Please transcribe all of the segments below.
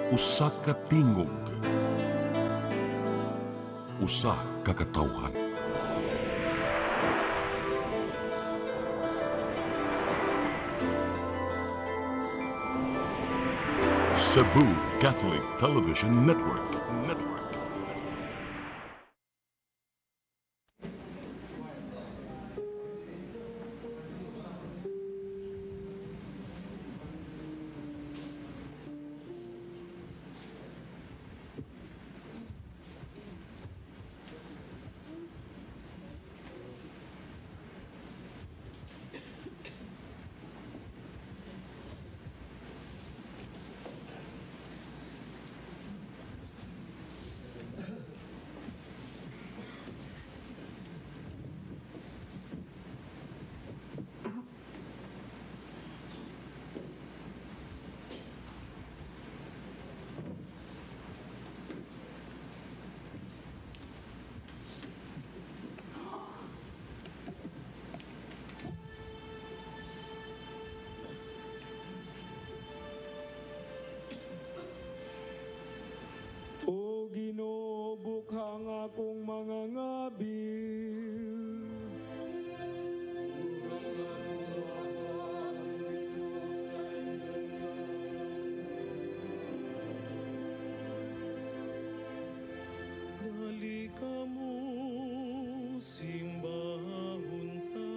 Usa ka tingog, usa ka katawhan. Cebu Catholic Television Network. O Ginoo, bukhang akong mga ngabil. Dali ka mo, simbahon ta,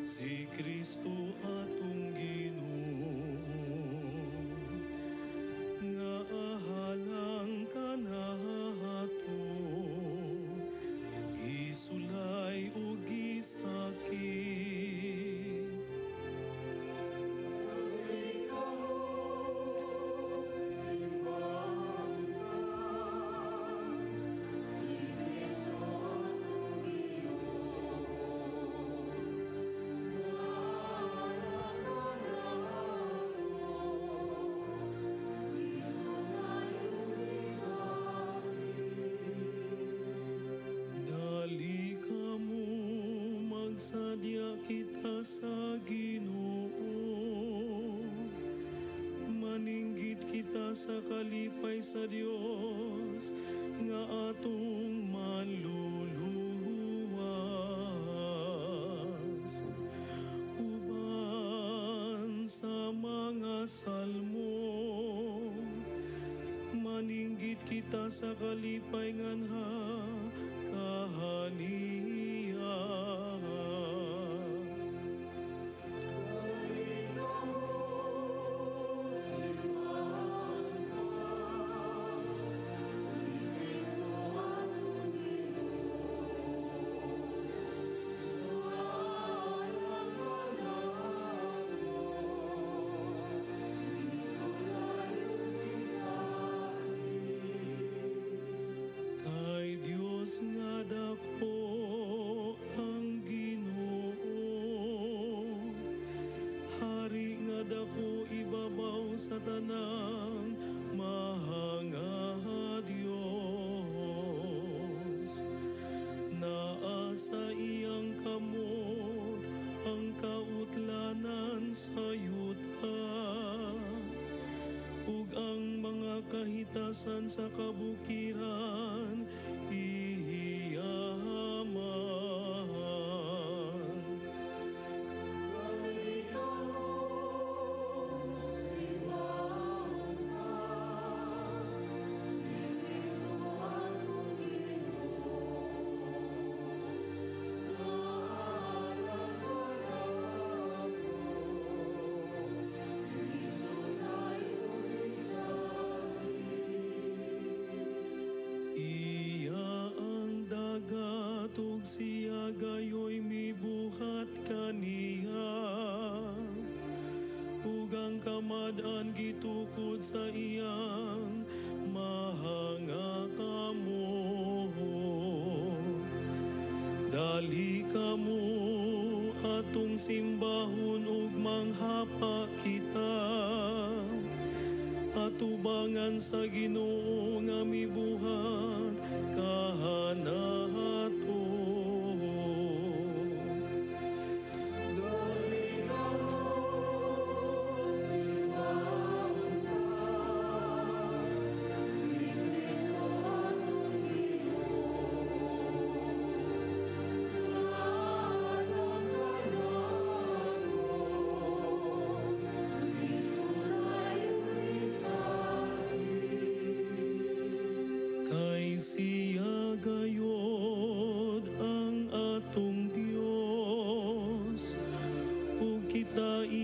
si Kristo atong Ginoo. Nga ahalang ka nahato, gisulay o gisakit. Dali ka mo, magsadya kita sa Ginoo. Maninggit kita sa kalipay sa Dios nga atong manluluwas. Uban sa mga salmo, maninggit kita sa kalipay nganha kahaniya. Kay Dios nga dako ang Ginoo, hari nga dako ibabaw sa tanang mahanga Dios. Naa sa iyang kamot ang kautlanan sa yuta, ug ang mga kahitasan sa kabukiran iyaman. Iya ang dagat ug siya gayoy mibuhat kaniya, ug ang kamad-an gitukod sa iyang mahanga kamo. Dali kamo atong simbahon ug manghapa kita, atubangan sa Ginoo nga mibuhat kahanato. Dali ka mo, simbahon ta,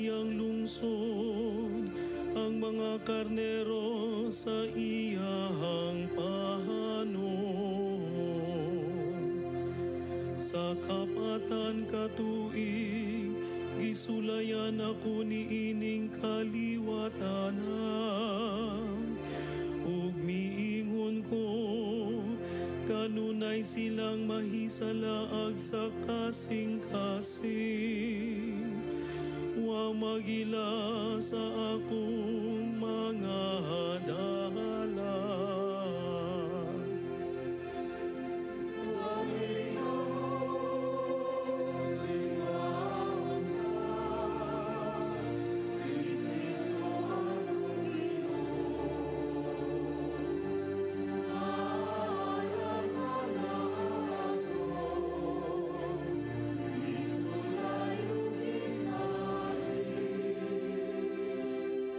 iyang lungsod, ang mga karnero sa iyahang pahanon. Sa kapatan katuig, gisulayan ako ni ining kaliwatanan. Ug miingon ko, kanunay silang mahisalaag sa kasing-kasing. Wa magila sa akong mga dalan.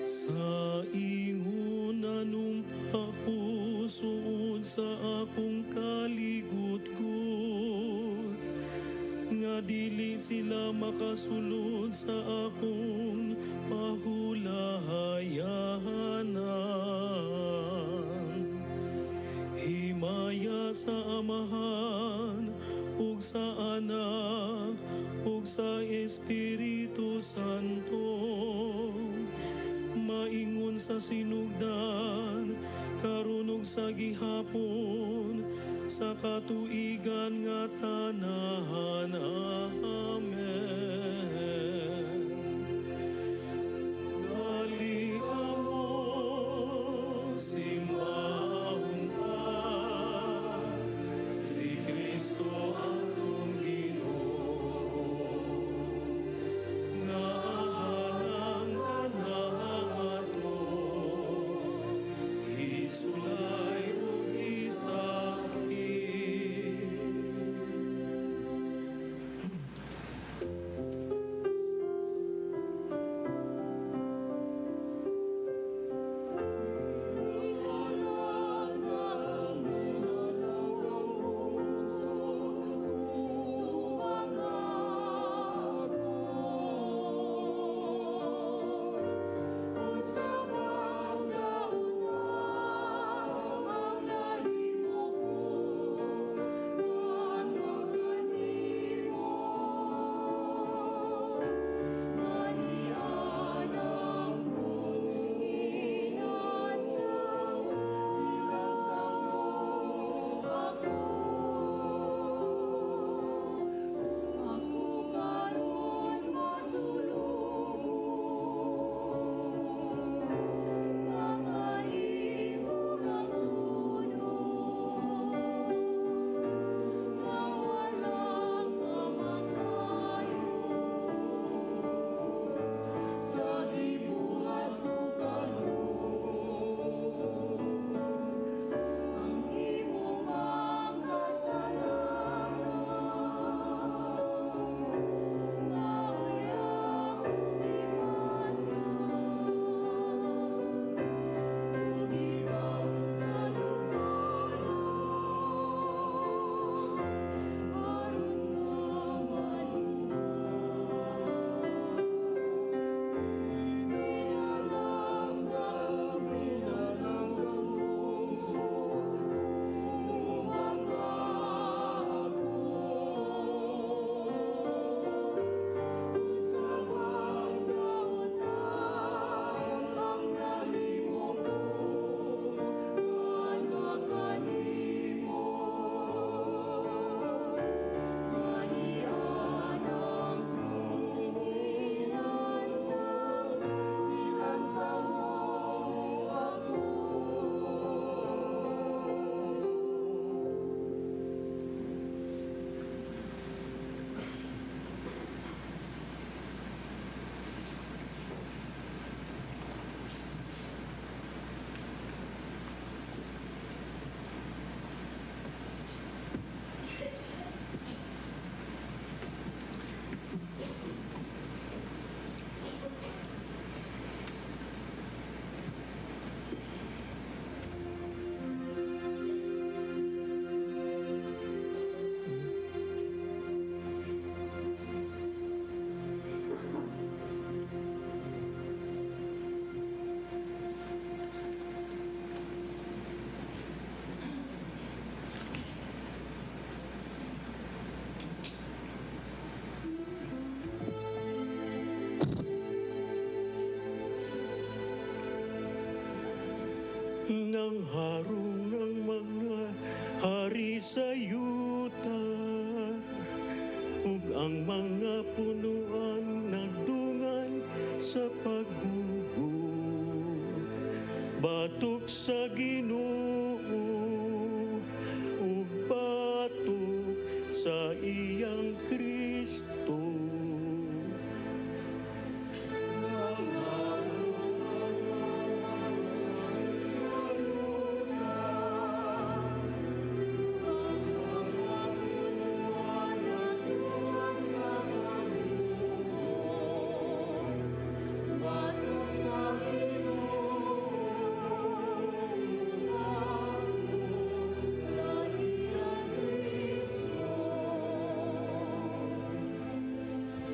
Sa ingon anumpa ko suod sa akong kaligut-gut, nga dili sila makasulod sa akong pahulahayanan. Himaya sa Amahan, ug sa Anak, ug sa Espiritu Santo, maingon sa sinugdan, karon ug sa gihapon, sa katuigan nga tanan. Amen. Halika mo, simbahon ta, si Kristo atong Ginoo, nga ahalang kanato, isulay ug isakit. Nang harong ng mga hari sa yuta, ug ang mga punuan nagdungan sa paghugog. Batok sa Ginoo ug batok sa iyang Kristo.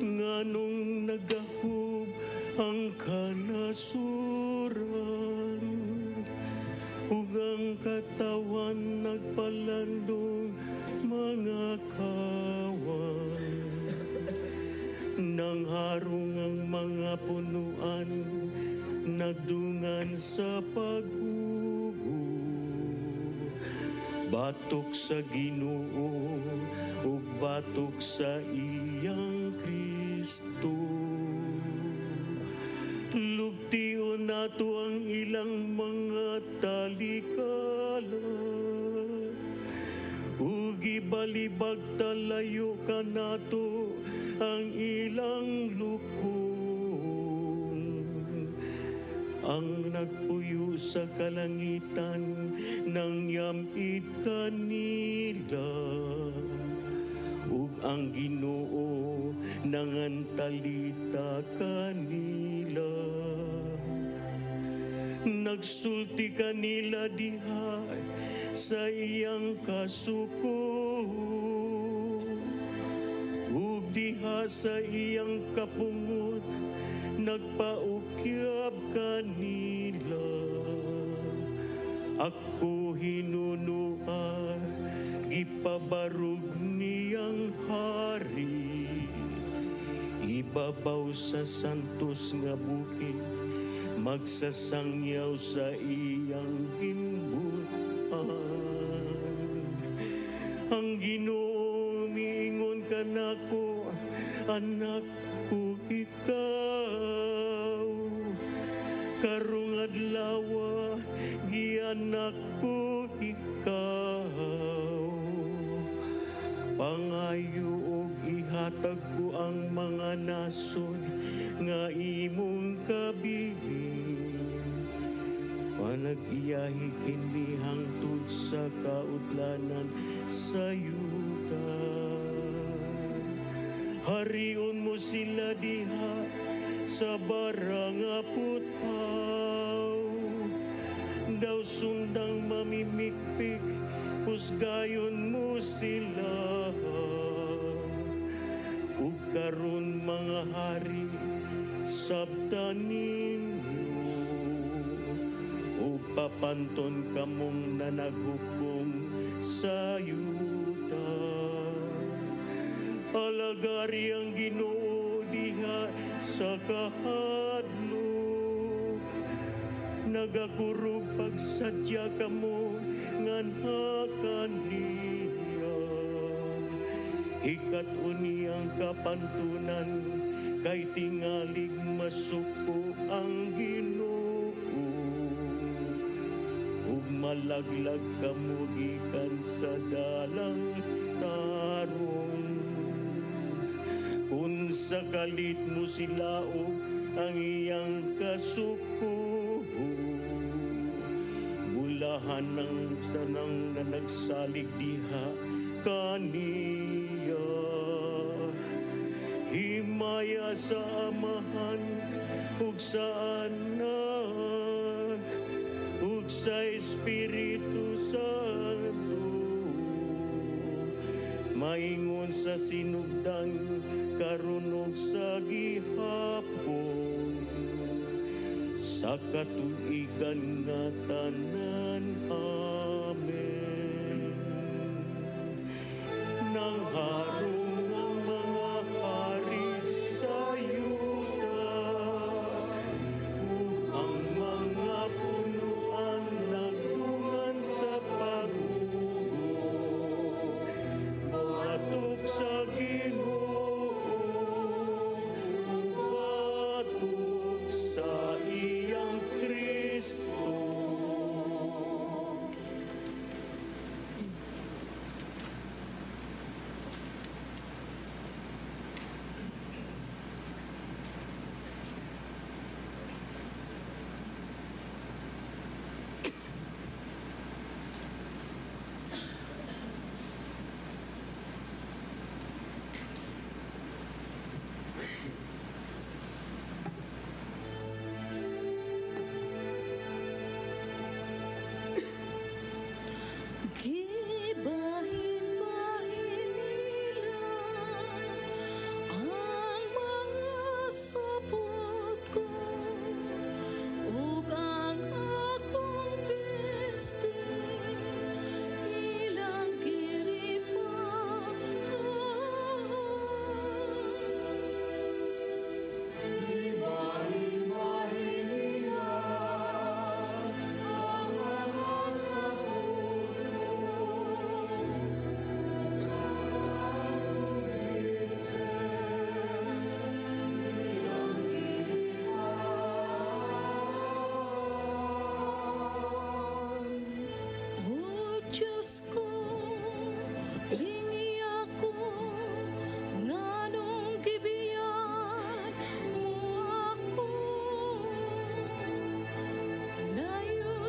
Nganong nagahub ang kanasuran, ug ang katawan nagpalandong mga kawan. Nang harong ang mga punuan nagdungan sa paghugo, batok sa Ginoo ug batok sa iyang Kristo. Lugtion nato ang ilang mga talikala, ug ibalibag talayo ka nato ang ilang lukong. Ang nagpuyo sa kalangitan nang yamit kanila, ug ang Ginoo nangantalita kanila. Nagsulti kanila diha sa iyang kasuko, ug diha sa iyang kapungod nagpaukyab kanila. Ako hinunuan, ipabarog niyang hari, ibabaw sa santos nga bukid, magsasangyaw sa iyang himbuan. Ang Ginoo miingon kanako, anak ko ikaw, karong adlaw gianak ko ikaw. Pangayo og ihatag ko ang mga nasod nga imong kabilin. Panag-iyahi kini hangtod sa kautlanan sa yuta. Harion mo sila diha sa barang puthaw, daw sundang mamimikpik, pusgayon mo sila. Ug karon mga hari, sabtan ninyo, ug papanton kamong nanaghukom sa yuta. Alagari ang Ginoo diha sa kahadlok, nagakurog pagsadya kamo nganha kaniya. Ikat uniyang kapantunan, kay tingalig masuko ang Ginoo, ug malaglag kamo gikan sa dalang tarong. Kung sa kalit mo silaog ang iyang kasuko, bulahan ng tanang na nagsalig diha kaniya. Himaya sa amahan ug sa anak ug sa Espiritu Santo, maingon sa sinugdan karon ug sa gihapon, sa katuigan nga tanan. Amen. Nang harong ang mga hari sa yuta, ug ang mga punuan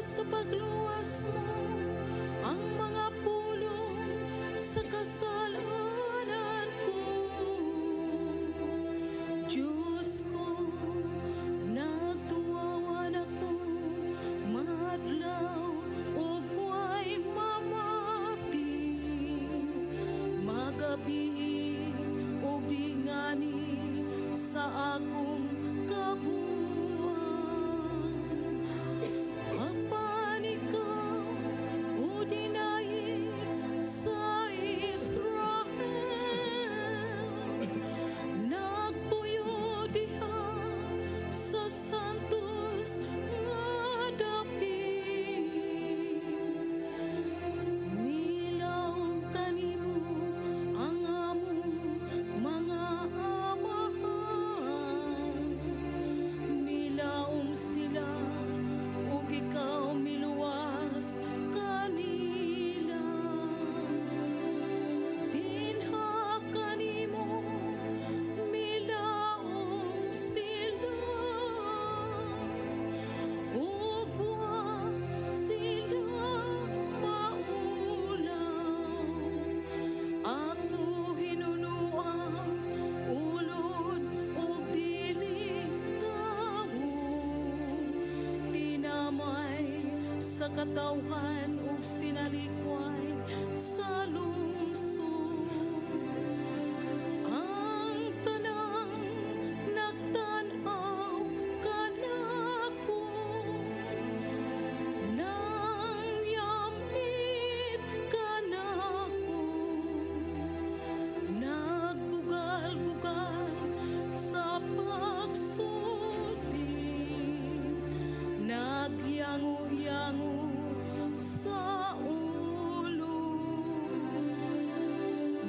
sa pagluwas mo ang mga pulong sa kasalanan ko. Diyos ko, nagtuwawan ako, madlaw o buhay mamati, magabi o bingani sa akong kabuuan. Apan ikaw o dinayi sa Israel, nagpuyo diha sa santos nga dapit. Milawon kanimo ang among mga amahan, milawon sila ug ikaw miluwas kanila. Dinha kanimo milawon sila ug wa sila maulaw. Ako hinunuan ulod ug dili tawo, tinamay sa katawhan ug sinalikway sa lungsod. Ang tanang nagtan-aw kanako, nang yamit kanako, nagbugal-bugal sa pagsulti, nagyango-yango sa ulo.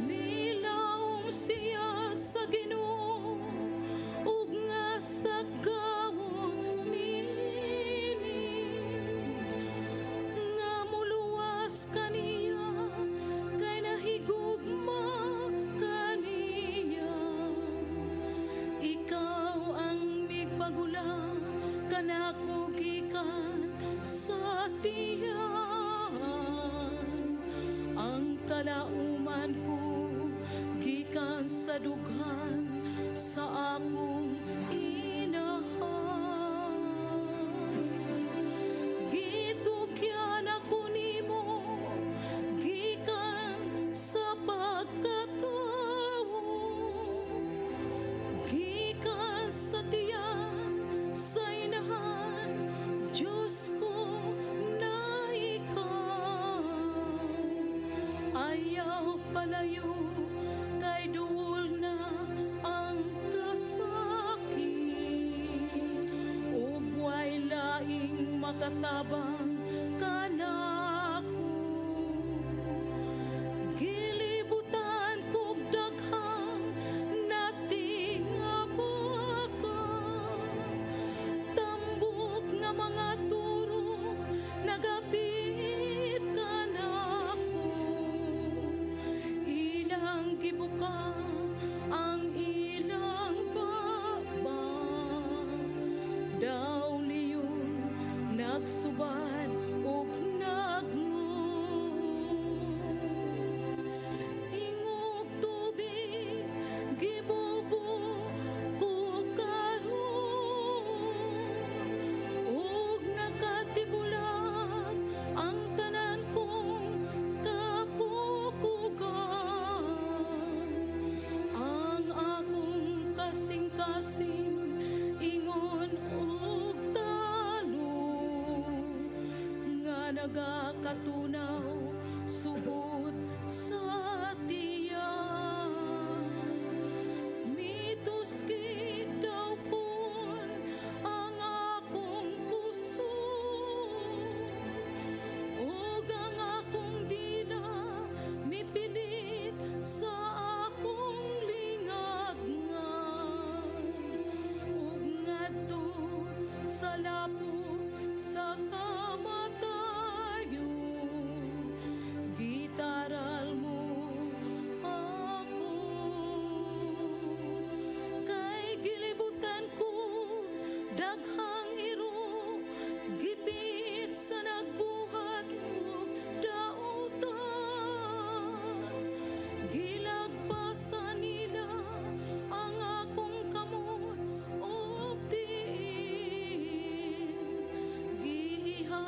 Milawom siya sa Ginoo ug nga sa gawon niini, nga muluwas kaniya kay nahigugma kaniya. Ikaw ang migpagula kanako gikan sa tiyan, ang kalauman ko gikan sa dughan sa akong inahan. Gitukyan ako nimo gikan sa pagkatawo, gikan sa tiyan sa inahan, Diyos ko na ikaw. Ayaw palayo kay duol na ang kasakit, ug way laing makatabang kanako. Gilibutan kog daghang nating nga baka, tambok nga mga turo nagapit kanako. Ilang gibuka ang ilang baba, daw liyon nagsubad ug ingog tubig gibubo ko karon, ug nakatibulag ang tanan kong kapukugan. Ang akong kasing-kasing ingon ug talo, nga nagakatunaw subod sa tiyan. Mitos gid daw pon ang akong puso, ug ang akong dila mipilit sa akong lingagngan, ug ngadto sa lapok sa kamatayon, gitaral mo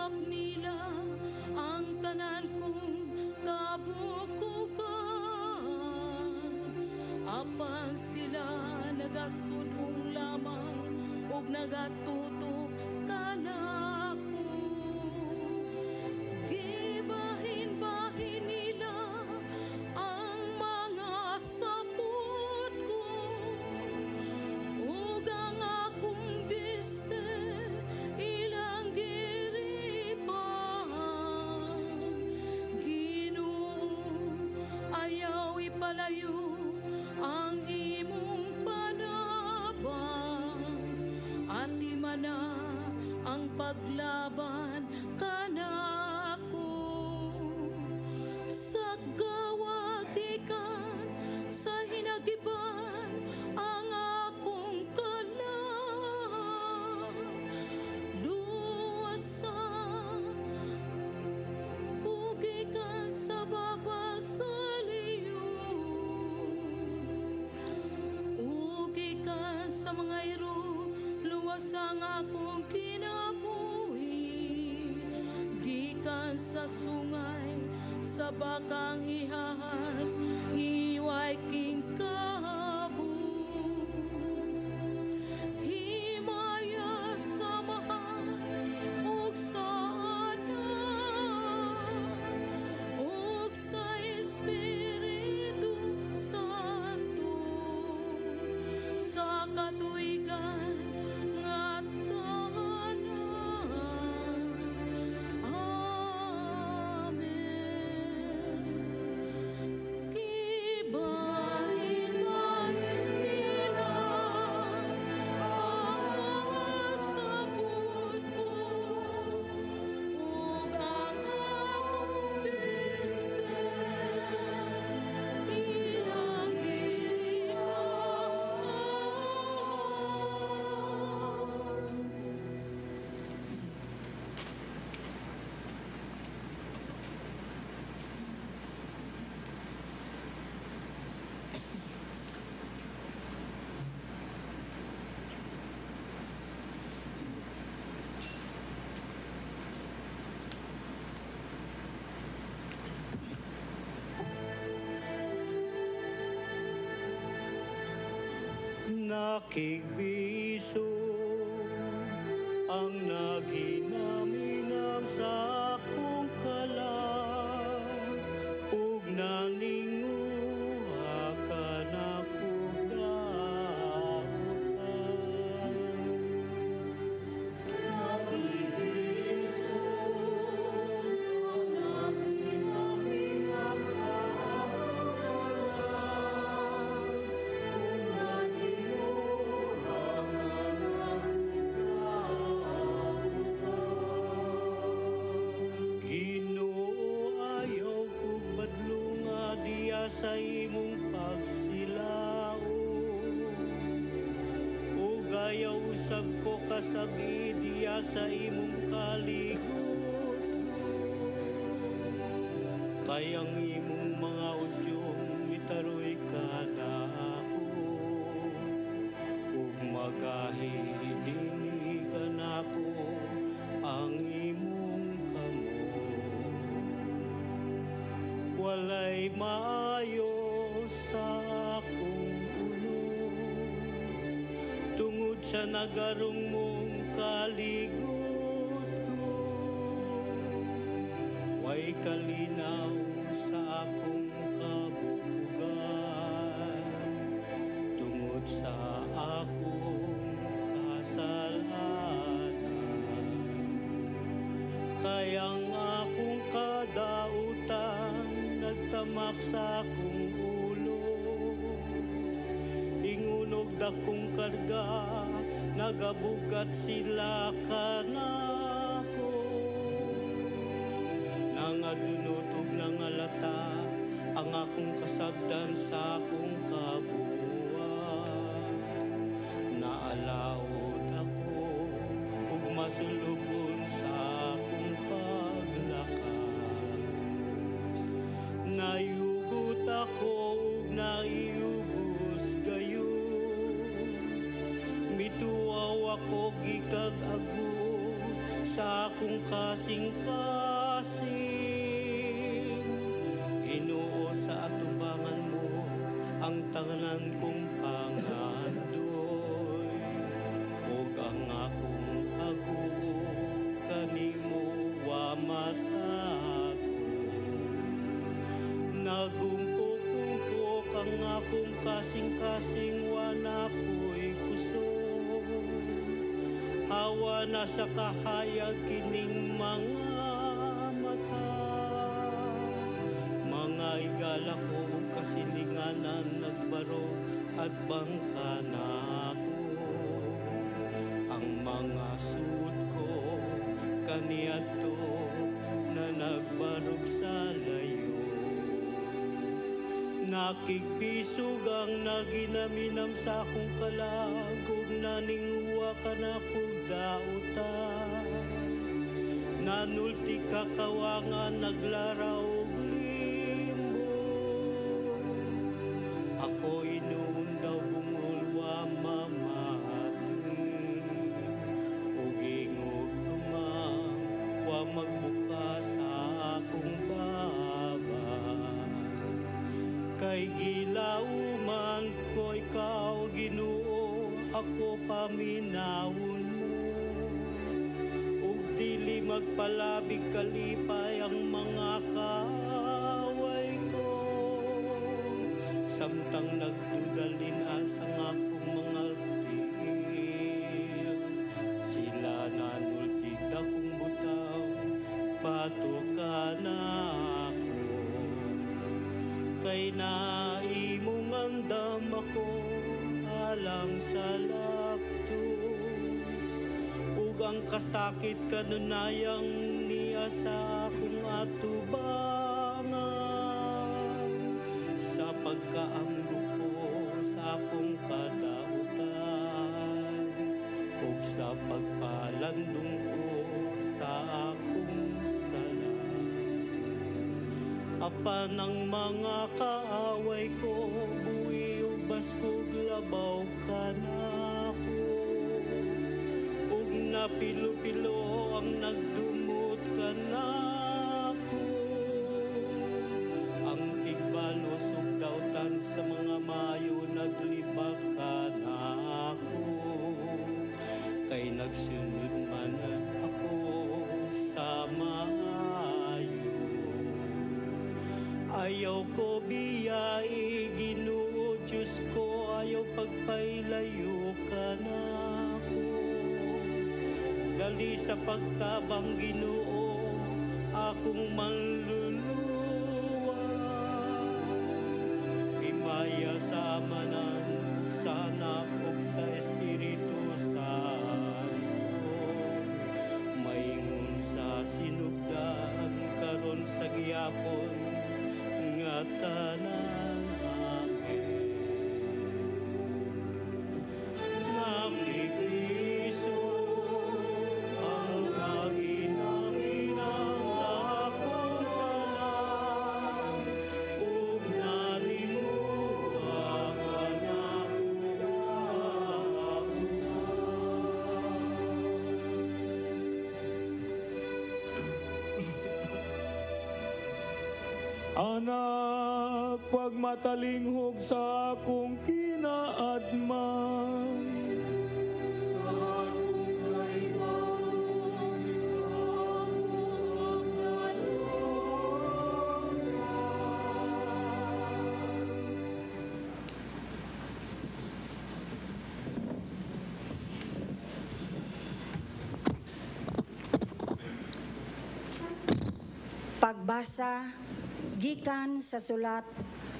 Ginahawak nila ang tanan kong kabukukan. Apan sila nagasudong lamang ug nagatuto kanako. Gibahin-bahin nila ang mga sapot ko ug ang akong biste ilang giripan. Ginoo, ayaw ipalayo ang imong panabang at imana ang paglaban kanako. Sa gawad ikan sa hinagiban ang akong kalang. Luwasan kung ikan sa baba sa liyo, ug ikan sa mga iro, luwas ang akong kinabuhi. Gikan sa sungay, sa bakang ihahas, iway king kabus. Himaya sa mahal ug sa anak ug sa Espiritu Santo, sa katuigan nga tanan. Amen. Gibahin-bahin nila ang mga sapot ko ug ang akong biste ilang giripan. Nakigbiso ang naghinaminang sa akong kalang ug naninguha ka na daotan. Nakigbiso ang naghinaminang sa Ginoo, ayaw kong madlunga diya sa imong pagsilao. Ug ayaw usab ko kasabi diya sa imong kaligot. Kayang imong mga udyong mitaroy ka na ako. Ug magahidini ka na ko ang imong kamo. Walay maayo sa akong ulo tungod sa nagarong mong kaligot ko. Way kalinaw sa akong kabubugan tungod sa akong kasalanan. Kayang akong kadautan nagtamak sa akong ulo. Ingunog dakong karga, nagabugat sila kanako. Nangadunot ug nangalata ang akong kasabdan sa akong kabuuan. Naalaot ako ug masulubon sa akong paglakad. Nayugot ako ug naiubos gayon. Mituaw ako gikag-ago sa akong kasing-kasing. Ginoo, sa atubangan mo ang tanan kong pangandoy, ug ang akong aguo kanimo wa matago. Nagumpok-umpok ang akong kasing-kasing, wala ko'y kusog. Hawa na sa kahayag kining mga mata, mga igala ko kasilinganan nagbaro at bangka na ako. Ang mga suot ko kaniadto na nagbarog sa layo. Nakikbisog ang naginaminam sa akong kalagog, naningwa ka na kong dauta. Nanulti kakawangan naglaraw og limbo. Ako inuun daw bungol wa mamati, ug ingog lumang wa magbukas sa akong baba. Kay gilauman ko ikaw, Ginoo, ako paminawon mo. Ug dili magpalabig kalipay ang mga kaaway ko. Samtang nagdudalin asang akong mga tiil, sila nanultig akong butaw, bato ka na ako. Kay naimong andam ako alang sa laptos, ug ang kasakit kanunayang niya sa akong atubangan. Sa pagkaamgo ko sa akong kadautan, ug sa pagpalandong ko sa akong sala. Apan ang mga kaaway ko, buwi ubas kog labaw ka na ako. Ug napilo-pilo ang nagdumot ka na ako. Ang tigbalos ug dautan sa mga mayo naglibak ka na ako. Kay nagsunod man ako sa maayo. Ayaw ko biyai, Ginoo, Diyos ko, ayaw pagpailayo ka na ako. Dali sa pagtabang, Ginoo, akong manluluwas. Himaya sa amanan, sa anak ug sa Espiritu Santo. Maingon sa sinugdan, karon sa giyapon, nga tanan. Amen. Nakikiso ang naginanginang sa akong kalan, ug nalimuha ka na Anak, pagmatalinghog sa akong kinaadman. Sa akong kailangan, ikaw ang Pagbasa gikan sa sulat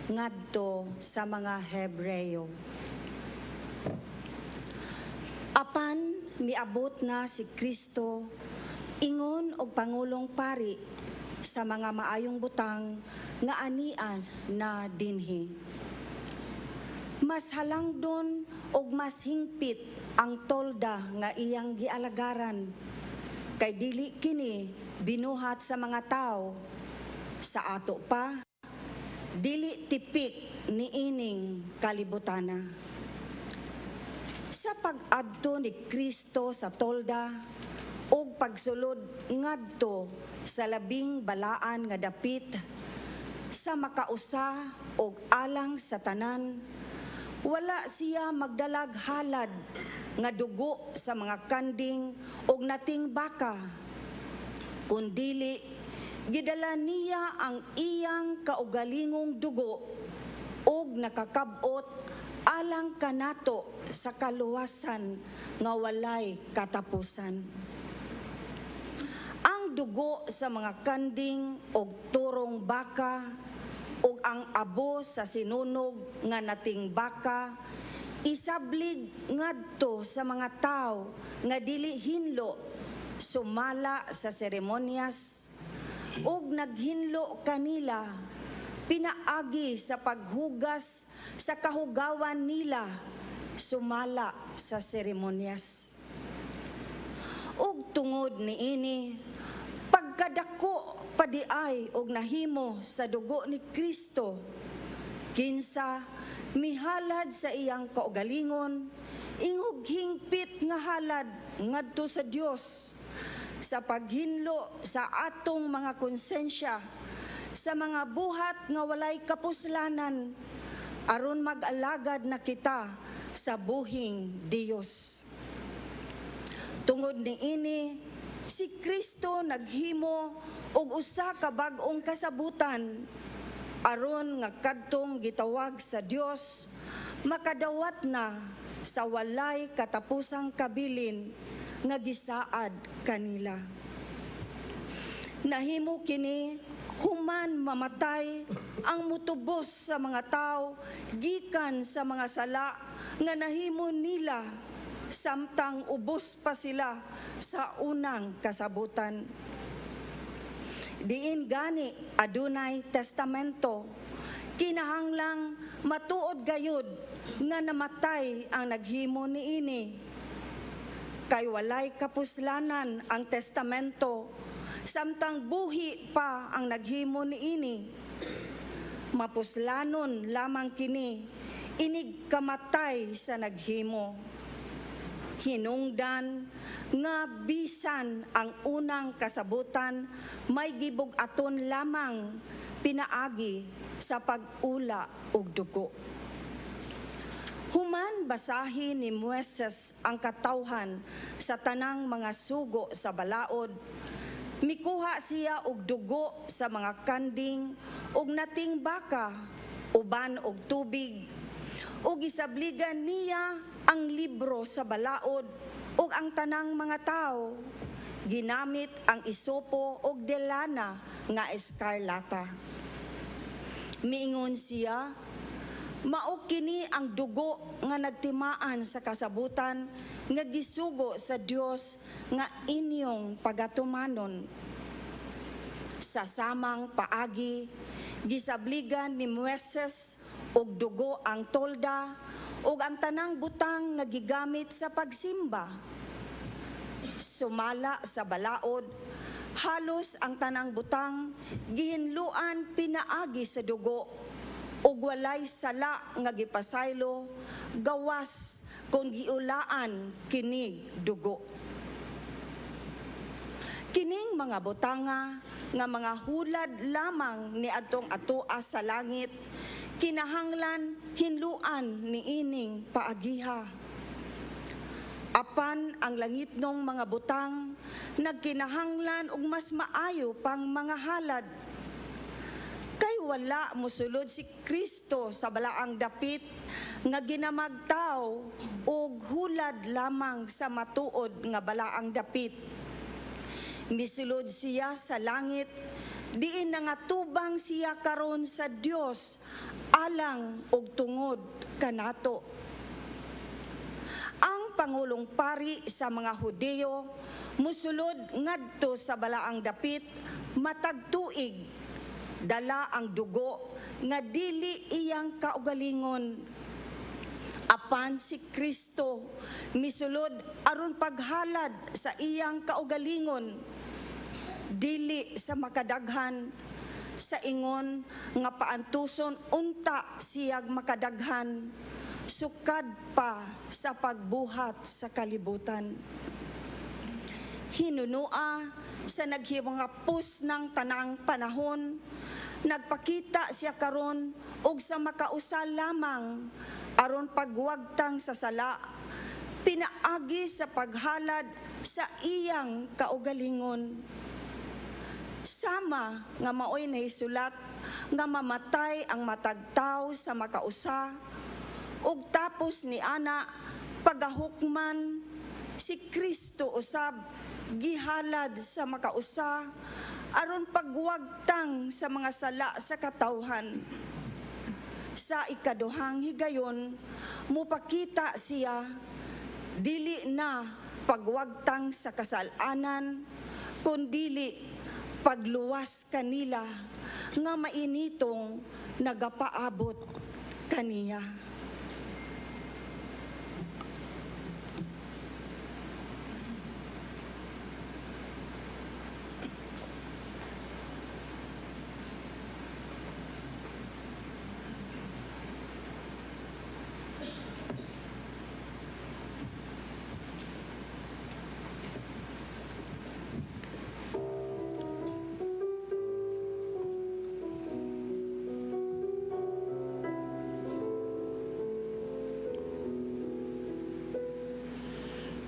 ngadto sa mga Hebreyo. Apan miabot na si Kristo ingon og pangulong pari sa mga maayong butang nga anian na dinhi. Mas halangdon og mas hingpit ang tolda nga iyang gialagaran, kay dili kini binuhat sa mga tao. Sa ato pa, dili tipik ni ining kalibutana. Sa pag-adto ni Kristo sa tolda, ug pagsulod ngadto sa labing balaan nga dapit sa makausa og alang sa tanan. Wala siya magdalag halad nga dugo sa mga kanding ug nating baka, kundili gidala niya ang iyang kaugalingong dugo ug nakakabot alang kanato sa kaluwasan nga walay katapusan. Ang dugo sa mga kanding ug turong baka ug ang abo sa sinunog nga nating baka isablig ngadto sa mga tawo nga dili hinlo sumala sa seremonyas ug naghinlo kanila pinaagi sa paghugas sa kahugawan nila sumala sa seremonyas. Ug tungod niini pagkadako padiay og nahimo sa dugo ni Kristo kinsa mihalad sa iyang kaugalingon ingog hingpit nga halad ngadto sa Dios sa paghinlo sa atong mga konsensya sa mga buhat nga walay kapuslanan aron mag-alagad na kita sa buhing Dios. Tungod niini si Kristo naghimo og usa ka bag-ong kasabutan aron nga kadtong gitawag sa Dios makadawat na sa walay katapusang kabilin nga gisaad kanila. Nahimo kini human mamatay ang mutubos sa mga tao gikan sa mga sala nga nahimo nila samtang ubos pa sila sa unang kasabutan. Diin gani adunay testamento kinahanglang matuod gayud nga namatay ang naghimo niini. Kay walay kapuslanan ang testamento samtang buhi pa ang naghimo niini. Mapuslanon lamang kini inig kamatay sa naghimo. Hinungdan nga bisan ang unang kasabutan may gibug-aton lamang pinaagi sa pag-ula og dugo. Human basahin ni Moises ang katawhan sa tanang mga sugo sa balaod, mikuha siya og dugo sa mga kanding ug nating baka uban og tubig ug gisabligan niya ang libro sa balaod ug ang tanang mga tao ginamit ang isopo ug delana nga eskarlata. Miingon siya, mao kini ang dugo nga nagtimaan sa kasabutan nga gisugo sa Dios nga inyong pagatumanon. Sa samang paagi gisabligan ni Moises og dugo ang tolda ug ang tanang butang nga gigamit sa pagsimba. Sumala sa balaod, halos ang tanang butang gihinluan pinaagi sa dugo ug walay sala nga gipasaylo gawas kung giulaan kini dugo. Kining mga butanga nga mga hulad lamang ni adtong atua sa langit kinahanglan hinluan ni ining paagiha. Apan ang langitnong mga butang nagkinahanglan og mas maayo pang mga halad. Kay wala mosulod si Kristo sa balaang dapit nga ginamagtaw og hulad lamang sa matuod nga balaang dapit. Misulod siya sa langit, diin nangatubang siya karon sa Dios alang og tungod kanato. Ang pangulong pari sa mga Hudyo musulod ngadto sa balaang dapit matag tuig, dala ang dugo nga dili iyang kaugalingon. Apan si Kristo misulod aron paghalad sa iyang kaugalingon, dili sa makadaghan, sa ingon nga paantuson unta siyag makadaghan, sukad pa sa pagbuhat sa kalibutan. hinunua sa naghimangapos ng tanang panahon, nagpakita siya karon og sa makausa lamang aron pagwagtang sa sala, pinaagi sa paghalad sa iyang kaugalingon. Sama nga maoy nahisulat nga mamatay ang matagtaw sa makausa, ug tapos ni ana pagahukman si Kristo usab gihalad sa makausa aron pagwagtang sa mga sala sa katawhan. Sa ikaduhang higayon, mupakita siya dili na pagwagtang sa kasalanan, kundili pagluwas kanila nga mainitong nagapaabot kaniya.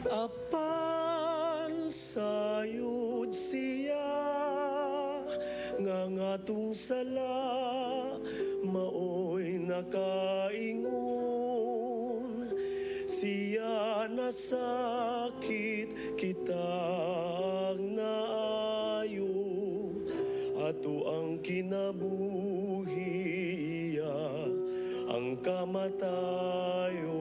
Apan sayod siya nga ngatong sala maoy nakaingon, siya nasakit kita ang naayo, ato ang kinabuhiya ang kamatayo.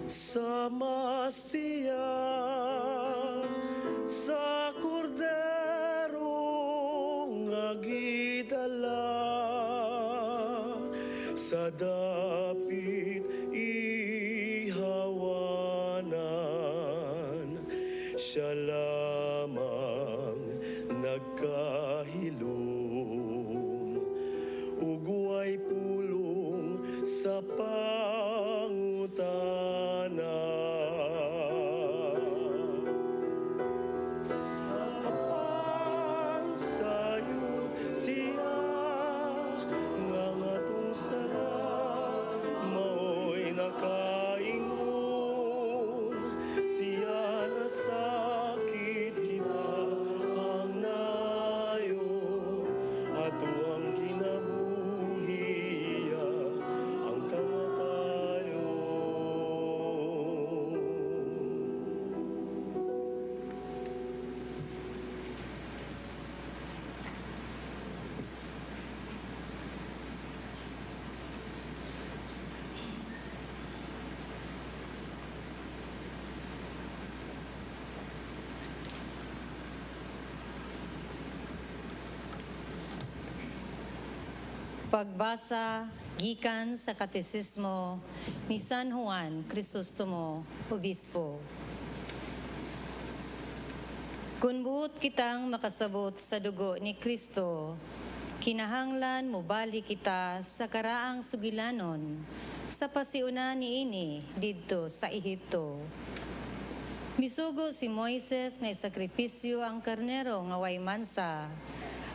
Sama siya sa kordero nga gidala, sa dapit ihawanan, siya lamang nagkahilom, ugway pulong sa pangutana. Apan sayod siya nga ngatong sala maoy nakaingon, siya nasakit kita ang nayo, ato ang kinabuhiya ang kamatayo. Pagbasa gikan sa Katesismo ni San Juan Crisostomo, Obispo. Kung buot kitang makasabot sa dugo ni Kristo, kinahanglan mubali kita sa karaang sugilanon sa pasiuna niini didto sa Ehipto. Misugo si Moises na isakripisyo ang karnero nga way mansa,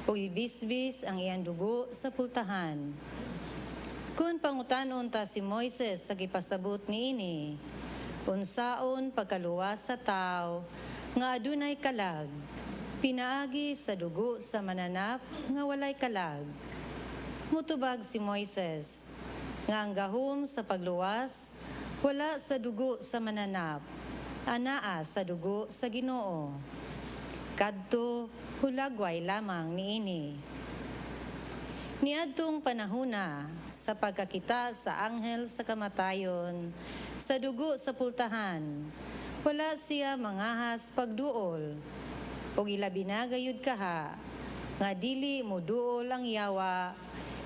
o ibisbis ang iyang dugo sa pultahan. Kung pangutanon ta si Moises sa gipasabot niini, unsaon pagkaluwas sa tao nga adunay kalag, pinaagi sa dugo sa mananap nga walay kalag. Mutubag si Moises nga ang gahom sa pagluwas wala sa dugo sa mananap, anaa sa dugo sa Ginoo. Kadto hulagway lamang niini. Niadtong panahona sa pagkakita sa anghel sa kamatayon, sa dugo sa pultahan, Wala siya mangahas pagduol, o ilabi na gayud kaha, nga dili mo duol ang yawa,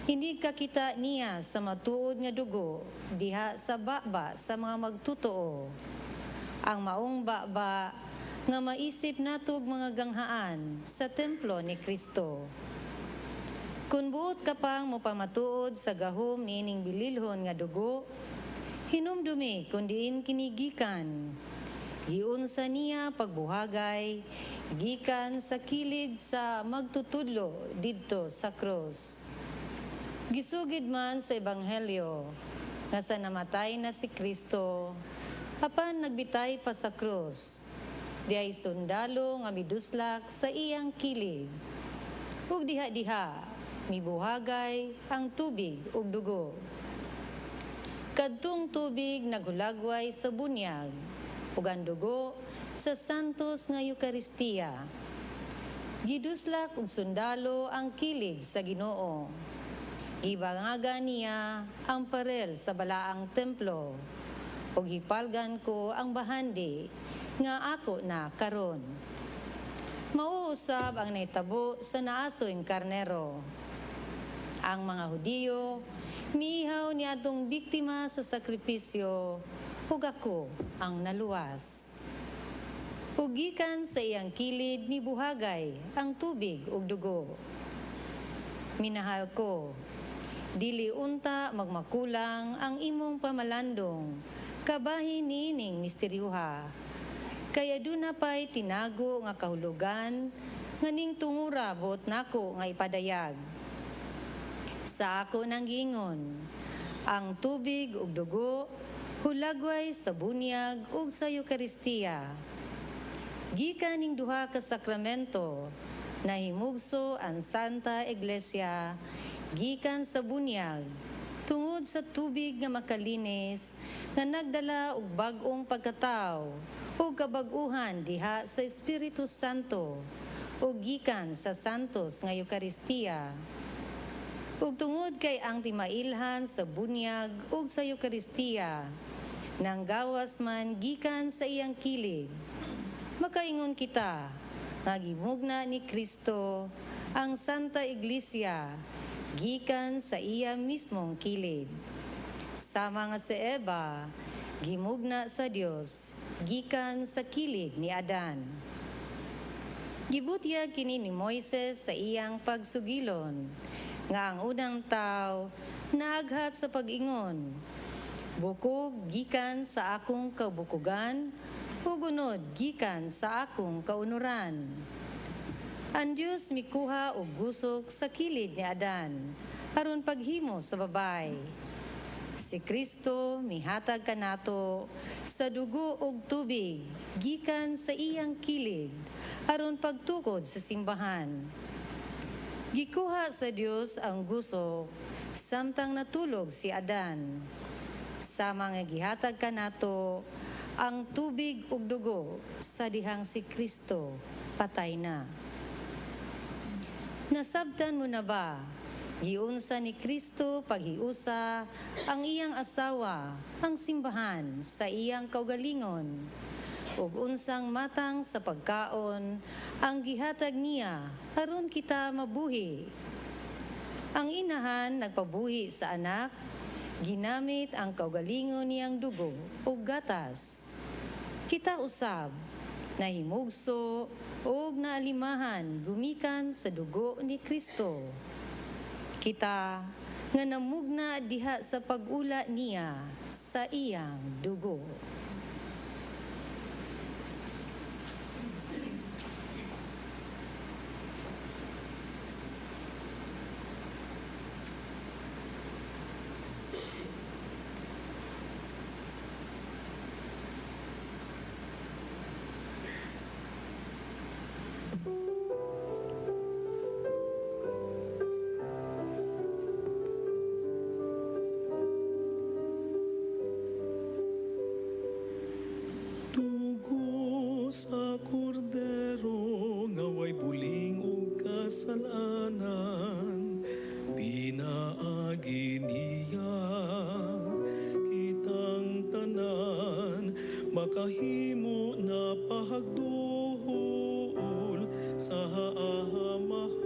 hindi kakita niya sa matuod nga dugo, diha sa baba sa mga magtutuo. Ang maong baba, nga maisip natog mga ganghaan sa templo ni Kristo. Kung buot ka pang mopamatuod sa gahom niining bililhon nga dugo, hinumdumi kung diin kinigikan. Giunsa niya pagbuhagay, gikan sa kilid sa magtutudlo didto sa krus. Gisugid man sa Ebanghelyo, nga sa namatay na si Kristo, apan nagbitay pa sa krus, di ay sundalo nga miduslak sa iyang kilid. Ug diha-diha, mibuhagay ang tubig ug dugo. Kadtong tubig naghulagway sa bunyag, ug ang dugo sa santos nga Eukaristiya. Giduslak ug sundalo ang kilid sa Ginoo. Gibangaga niya ang parel sa balaang templo, ug hipalgan ko ang bahandi nga ako na karon. Mauusab ang naitabo sa naasoing karnero. Ang mga Hudiyo, miihaw ni atong biktima sa sakripisyo, ug ako ang naluwas. Ugikan sa iyang kilid mibuhagay ang tubig ug dugo. Minahal ko, dili unta magmakulang ang imong pamalandong, kabahin niining misteryuha. Kaya duna pa'y tinago nga kahulugan, nga ning tungura bot nako nga ipadayag. Sa ako nang gingon, ang tubig ug dugo, hulagway sa bunyag ug sa Eukaristiya. Gikan ning duha ka sakramento, nahimugso ang Santa Iglesia, gikan sa bunyag, tungod sa tubig nga makalinis, nga nagdala og bag-ong pagkatao, ug kabag-uhan diha sa Espiritu Santo, ug gikan sa santos nga Eukaristiya. Ug tungod kay ang timailhan sa bunyag ug sa Eukaristiya, nang gawas man gikan sa iyang kilid, makaingon kita, nga gimugna ni Kristo ang Santa Iglesia, gikan sa iya mismong kilid. Sama nga si Eva, gimugna sa Dios, gikan sa kilid ni Adan. Gibutyag kini ni Moises sa iyang pagsugilon, nga ang unang tao naaghat sa pag-ingon, bukog gikan sa akong kabukugan, ug unod gikan sa akong kaunuran. Ang Diyos mikuha og gusok sa kilid ni Adan, aron paghimo sa babay. Si Kristo mihatag kanato sa dugo ug tubig, gikan sa iyang kilid, aron pagtukod sa simbahan. Gikuha sa Dios ang gusok, samtang natulog si Adan. Sa mga gihatag kanato, ang tubig ug dugo sa dihang si Kristo patay na. Nasabtan mo na ba? Giunsa ni Kristo paghiusa ang iyang asawa, ang simbahan sa iyang kaugalingon, ug unsang matang sa pagkaon ang gihatag niya aron kita mabuhi. Ang inahan nagpabuhi sa anak, ginamit ang kaugalingon niyang dugo ug gatas. Kita usab, nahimugso ug naalimahan gumikan sa dugo ni Kristo. Kita nga namugna diha sa pag-ula niya sa iyang dugo. Dugo sa kordero nga way buling ug kasalanan, pinaagi niya kitang tanan makahimo pahagduhol sa amahan.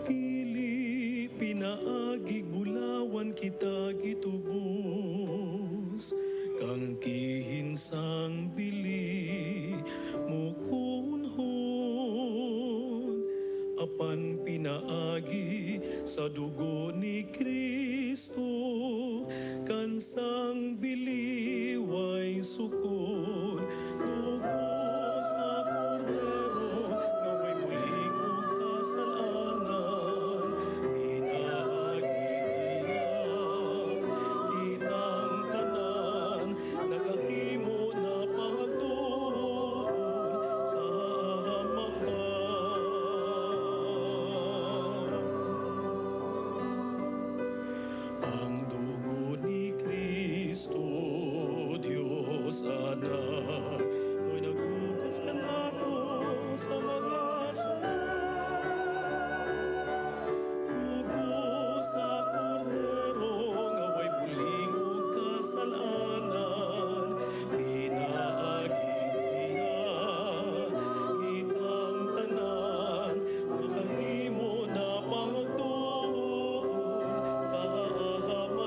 Dili pinaagig bulawan kita gitubos kang kihinsang bili mukunhon apan pinaagi sa dugo ni Kristo kansang bili way sukod dugo sa kordero nga way muling ug kasalanan pinaagi niya kitang tanan nagahimo na pagtuon sa amahan. Ang dugo ni Kristo, Diyos Anak, mo'y nagugas ka nato sa mga sala. Dugo sa kordero, nga way buling ug kasalanan, pinaagi niya kitang tanan, nakahimo na pagtuon sa amahan.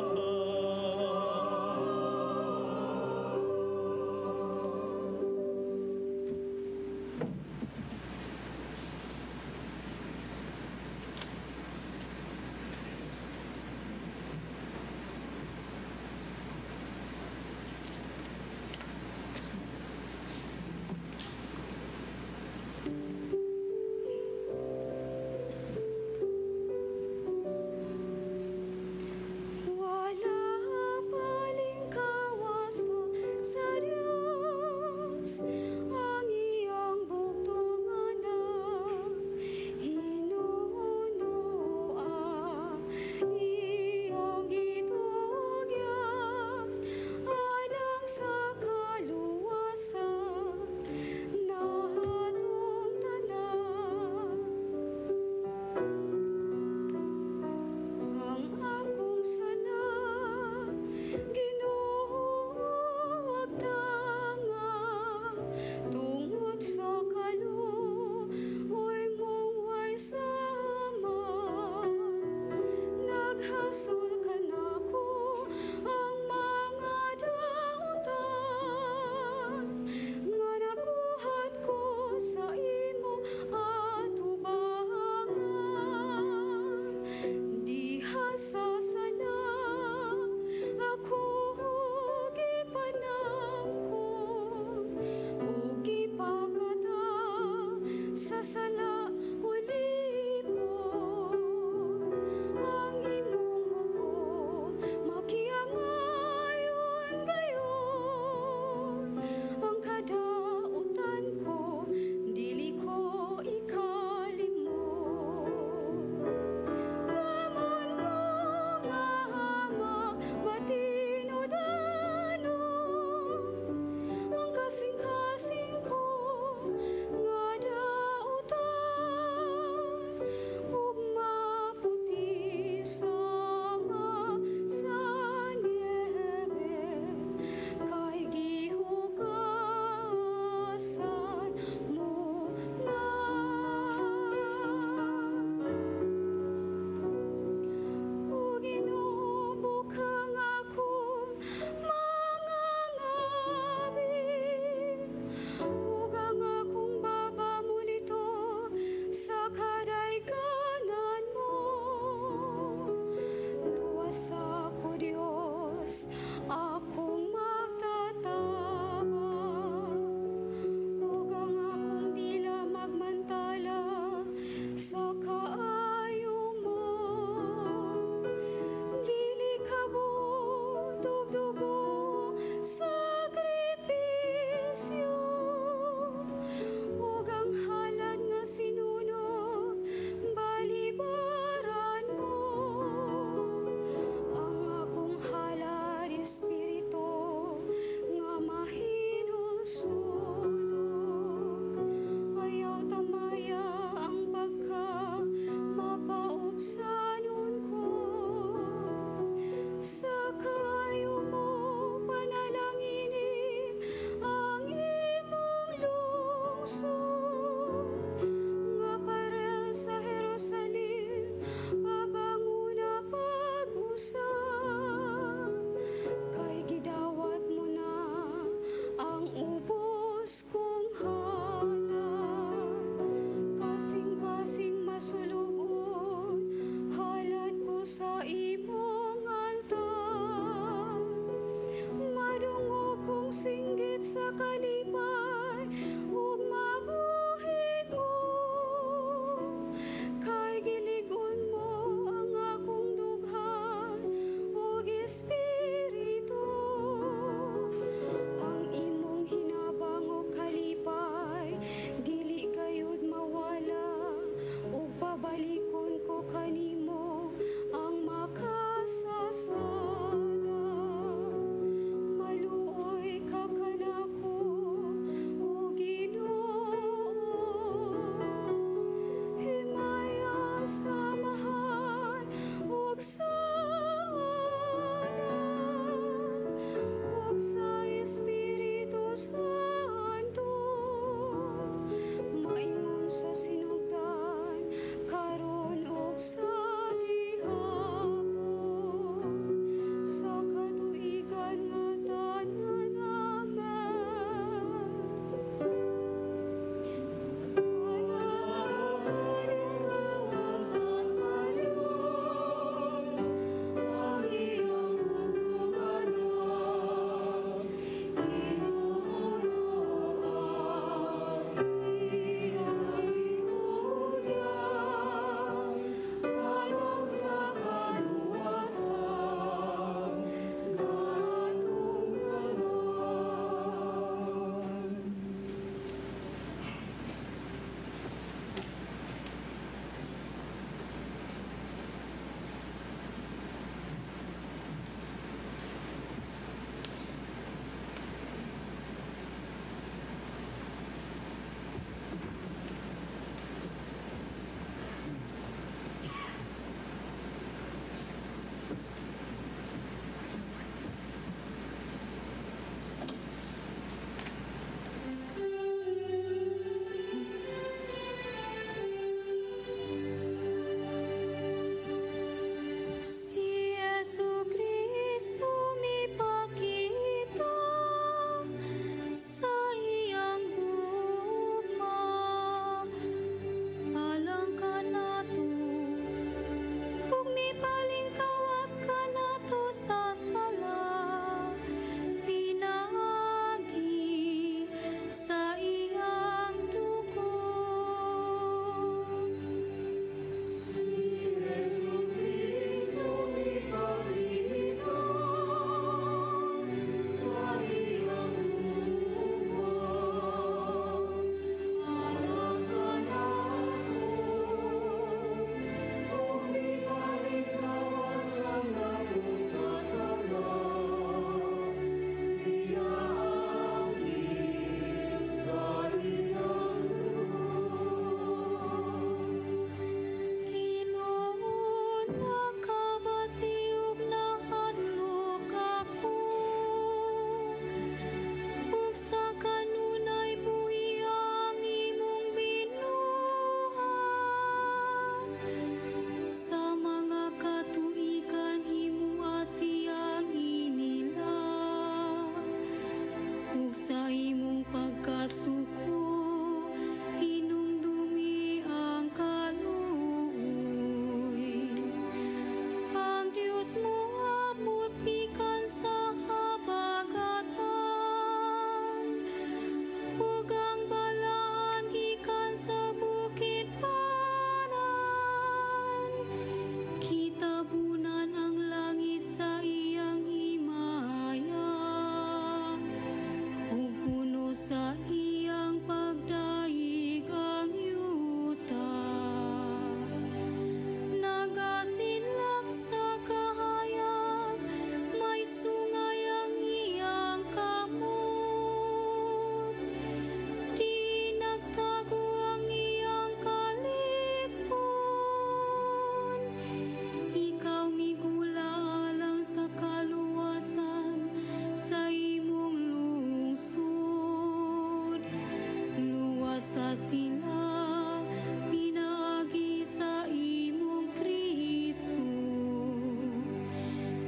sa sila pinaagi sa imong Kristo.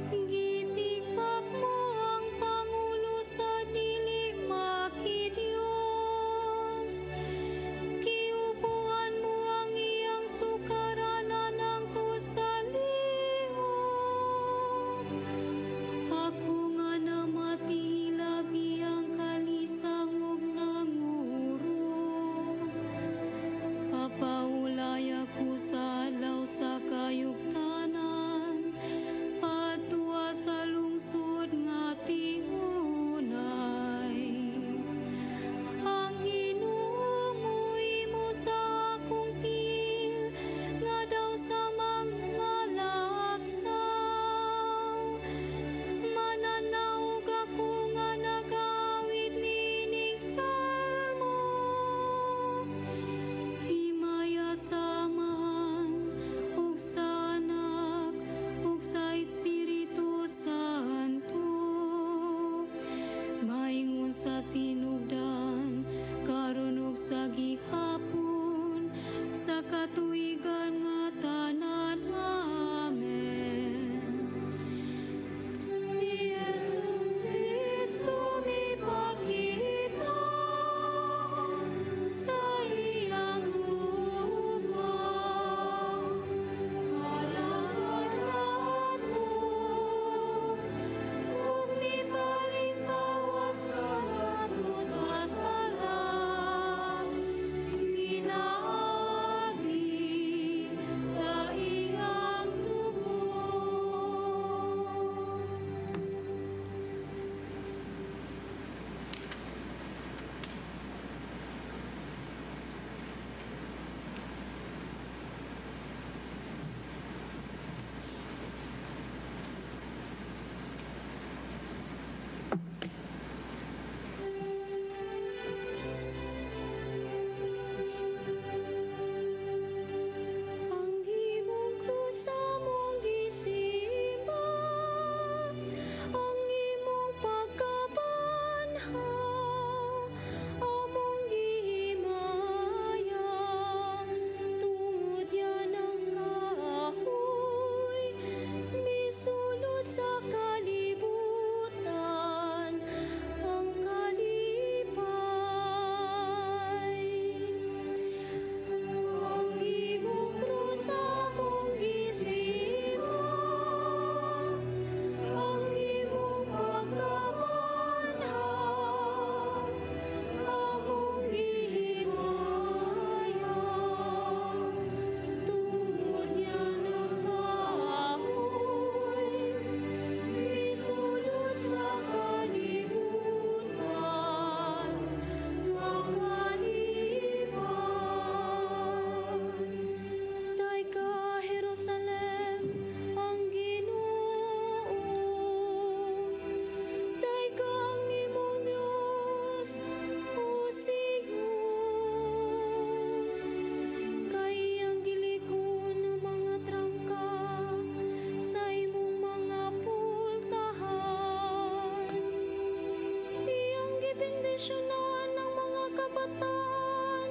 Gitikpak mo ang Pangulo sa dili makidiyos. Kiupuan mo ang iyang sukaranan ang sa lihok. Ako nga namati labi ang kalisang ug nangurong. Papaulay ako sa adlaw sa kayugtanan, padtua sa lungsod nga tingunay. Ang Ginoo mo sa akong til, nga daw sa mga laksaw. Mananaog ako nga nag-awit nining salmo. Himaya sa Amahan, ug sa Anak, ug sa Espiritu Santo. Maingon sa sinugdan, karon ug sa gihapon, sa katuigan nga tanan. Amen. Si Jesucristo mipakita sa iyang ugma. Alahan nato, ug mipalitawas nato sa sala. Pinaagi sa iyang dugo. Ang imong krus among gisimba, ang imong pagkabanhaw among gihimaya. Tungod yan ang kahoy, misulod sa kalibutan ang kalipay. Ang imong krus among gisimba, ang imong pagkabanhaw among gihimaya. Tungod yan ang kahoy, misulod sa kalibutan ang kalipay. Day ka Jerusalem ang Ginoo, day ka ang imong Dios o Sion. Kay ang gilikon ng mga trangka sa imong mga pultahan. Iyang gibendisyonan ng mga kabataan,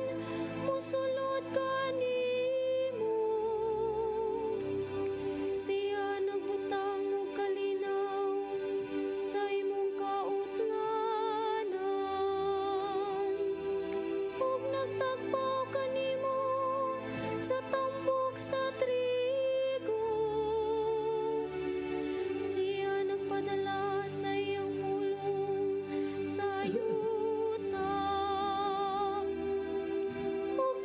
musulod kanimo. Siya nagbutang og kalinaw sa imong kautlanan, ug nagtagpaw kanimo sa tambok sa trigo. Siya nagpadala sa iyang pulong sa yuta, ug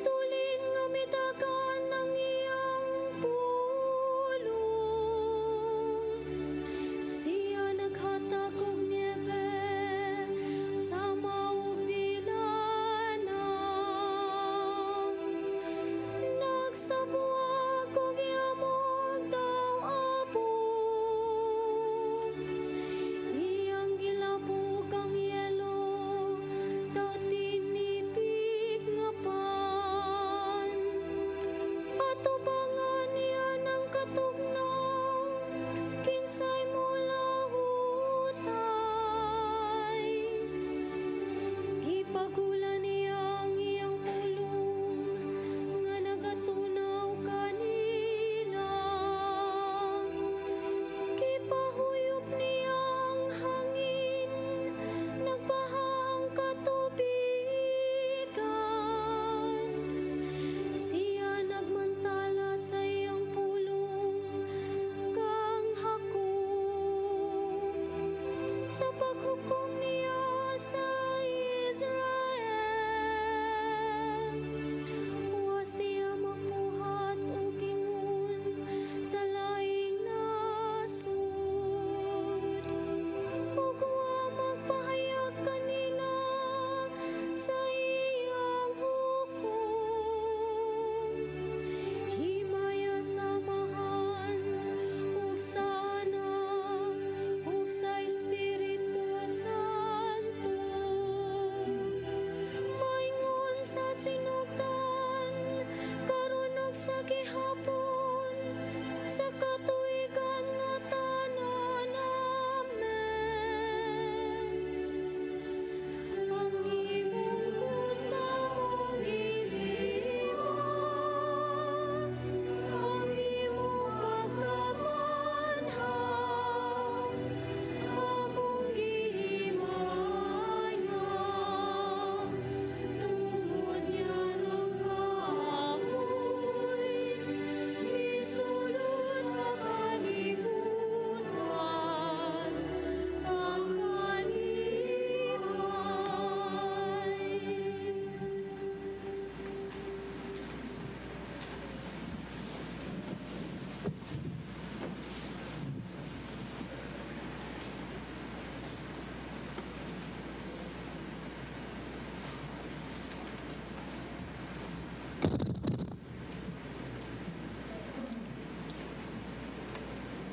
kasinukan, karunog sa gihapon, sa katuigan nga tanan. Amen. Ang imong kusa mong isipan, ang imong pagkamanhang, among gihimayang, tungod niya ng kaapoy, misulod sa kalibutan, ang kalipay.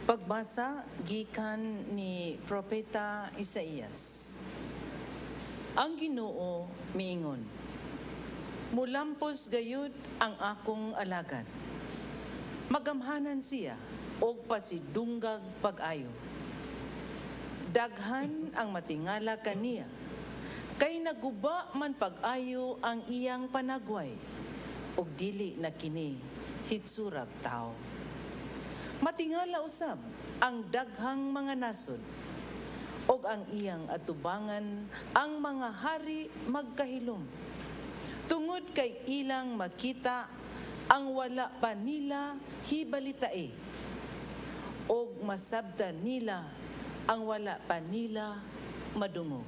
Pagbasa gikan ni Propeta Isaías. Ang Ginoo miingon, mulampos gayud ang akong alagad. Magamhanan siya og pasidunggag pag-ayo. Daghan ang matingala kaniya, kay naguba man pag-ayo ang iyang panagway, og dili na kini hitsurag tao. Matingala usab ang daghang mga nasod, og ang iyang atubangan ang mga hari magkahilom. Tungod kay ilang makita ang wala pa nila hibalitae, og masabtan nila ang wala pa nila madungog.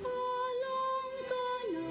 Alang ka na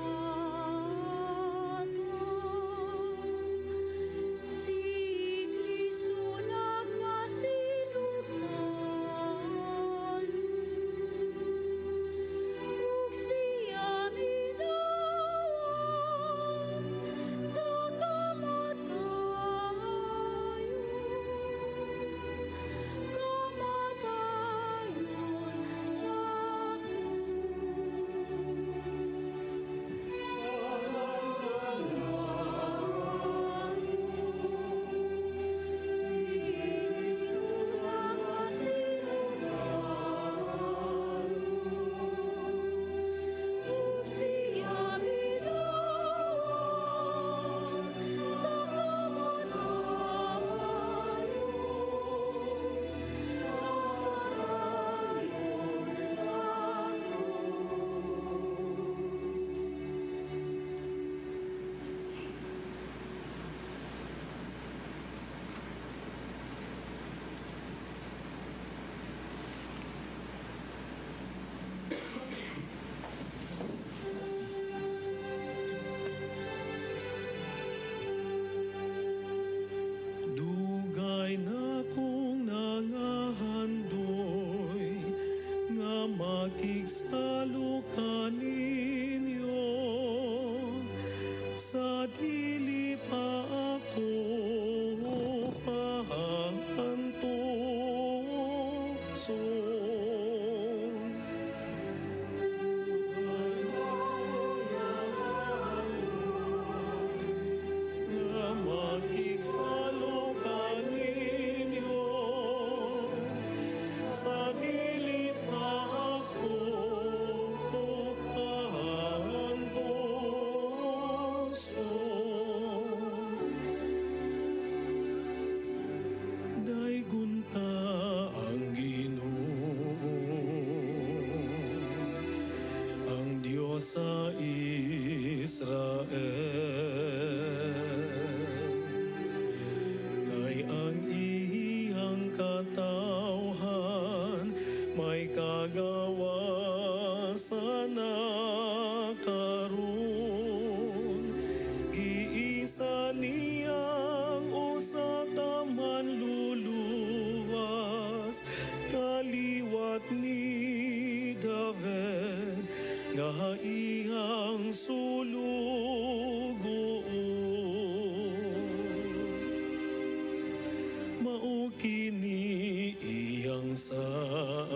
kini iyang saan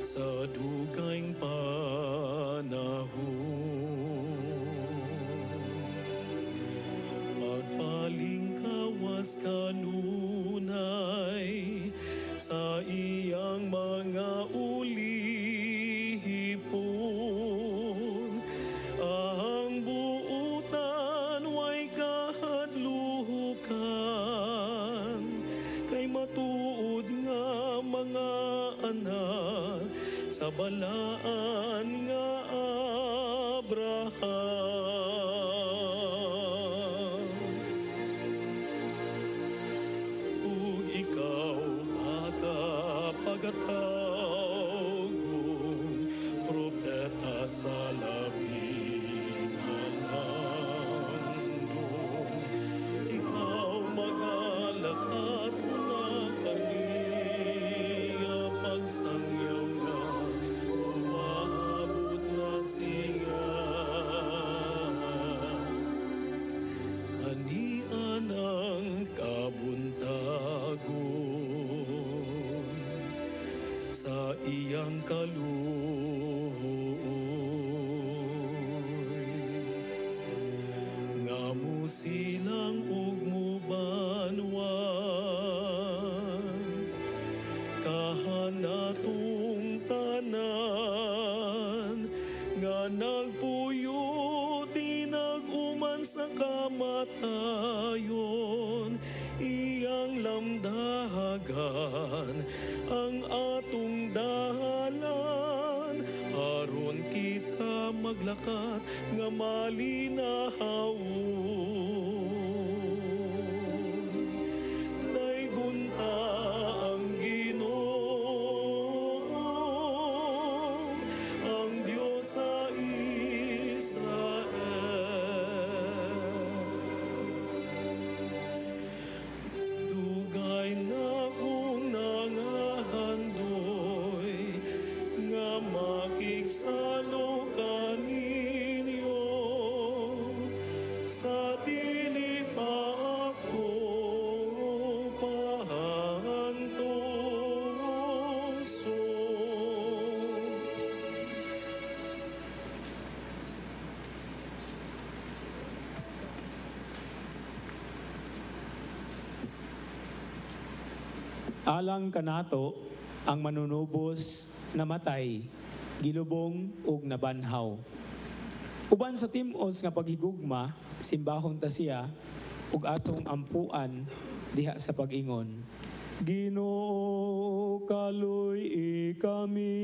sa dugayng panahon. Pagpalingkawas kanunay sa iyang mga ulihipon. Ang buutan way kahadlukan, kay matuod nga mga anak sa balaan nga Abraham. Ug ikaw bata pagatawgon, propeta sa labing halandon. Ikaw magalakat na kaniya pagsangyaw nga umaabot na singa. Anian ang kabuntagon sa iyang kaluoy. Nga mo silang ug mubanwan, kahanatong tanan nga nagpuyo di naguman sa kamatayon. Iyang lamdahagan ang atong dalan, aron kita maglakat nga malinahawon. Daygunta ang Ginoo, ang Dios sa Israel. Dugay na kung nangahandoy nga makigsalo kaninyo sa dili pa ako pahantoso. Alang kanato ang manunubos namatay, gilubong ug nabanhaw. Uban sa tim-os nga paghigugma, simbahon ta siya ug atong ampuan diha sa pag-ingon. Ginoo kaluy kami.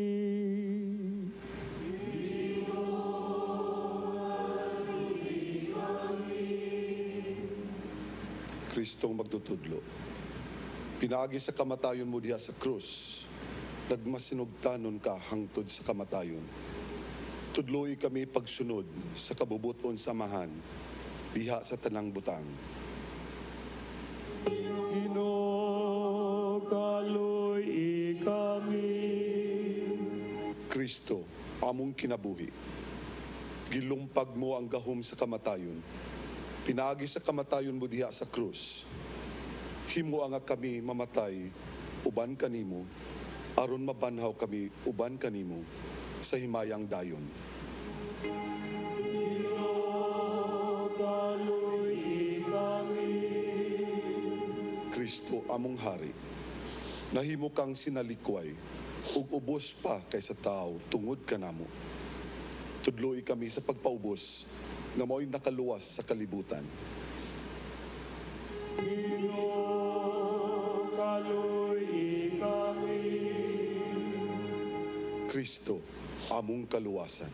Kristong magtutudlo. Pinaagi sa kamatayon mo diha sa krus, nagmasinugtanon ka hangtod sa kamatayon. Tudloy kami pagsunod sa kabubuton samahan diha sa tanang butang. Ginoo kaluy kami. Kristo, among kinabuhi. Gilumpag mo ang gahom sa kamatayon. Pinaagi sa kamatayon mo diha sa krus. Himo nga kami mamatay uban kanimo, aron mabanhaw kami uban kanimo sa himayang dayon. Kristo among hari, nahimo kang sinalikway ug ubos pa kaysa tao tungod kanamo. Tudloy kami sa pagpaubos nga mao'y nakaluwas sa kalibutan. Kristo, among kaluwasan.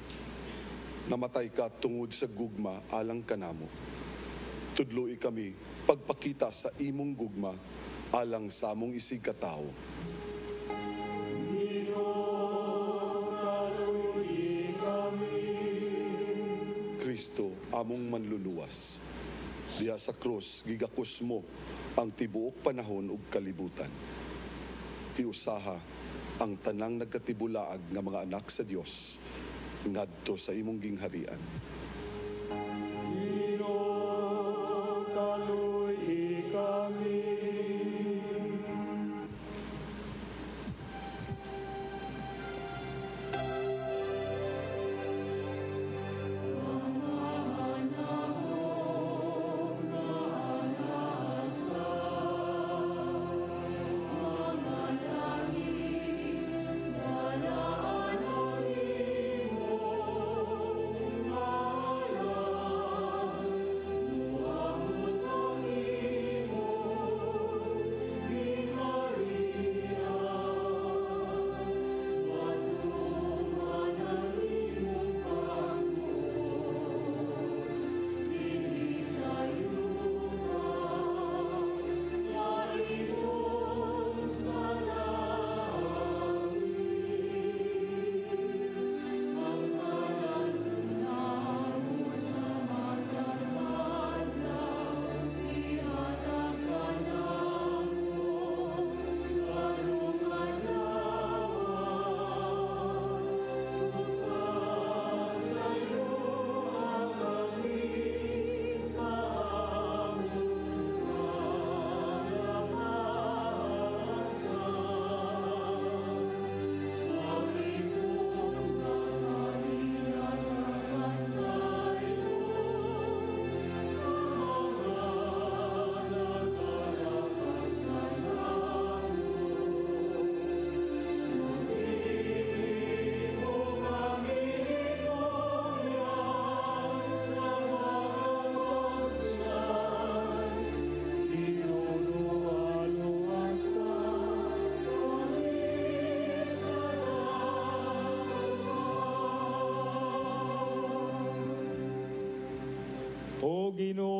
Namatay ka tungod sa gugma alang kanamo. Tudloy kami pagpakita sa imong gugma alang sa among isig katao. Kristo, among manluluwas. Diha sa krus, gigakos mo ang tibuok panahon ug kalibutan. Iusaha ang tanang nagkatibulaag nga mga anak sa Dios ngadto sa imong gingharian. Ginoo kaluy ka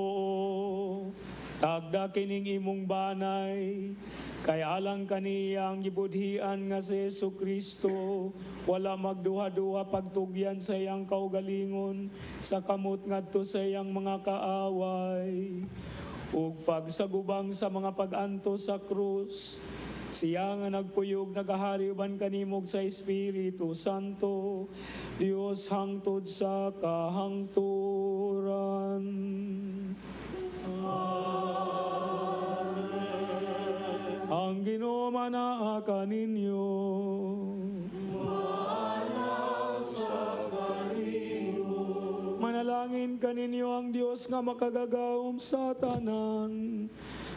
Ginoo, tagda kining imong banay, kay alang kaniyang gibudhian nga si Jesu-Kristo, wala magduha-duha pagtugyan sa iyang kaugalingon, sa kamot ngadto sa iyang mga kaaway. Ug pagsagubang sa mga pag-anto sa krus, siya nga nagpuyog nagahari uban kanimog sa Espiritu Santo, Dios hangtod sa kahangturan. Ang Ginoo manaa kaninyo. Manalangin kaninyo ang Dios nga makagagawom sa tanan,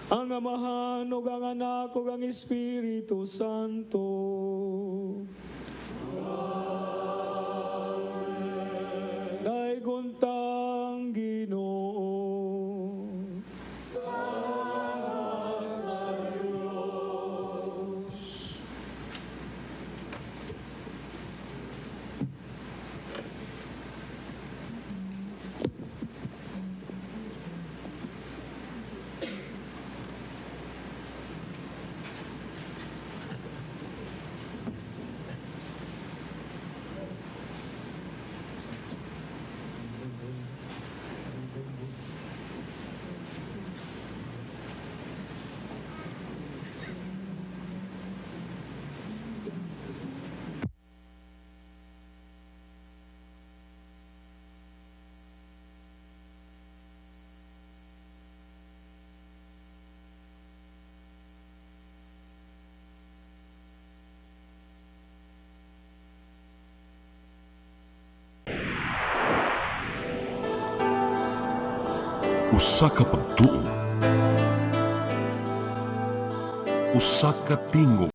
ang Amahan ug ang Anak ug ang Espiritu Santo. Dayon tang Ginoo. Usa ka pagtuo, usa ka tingog,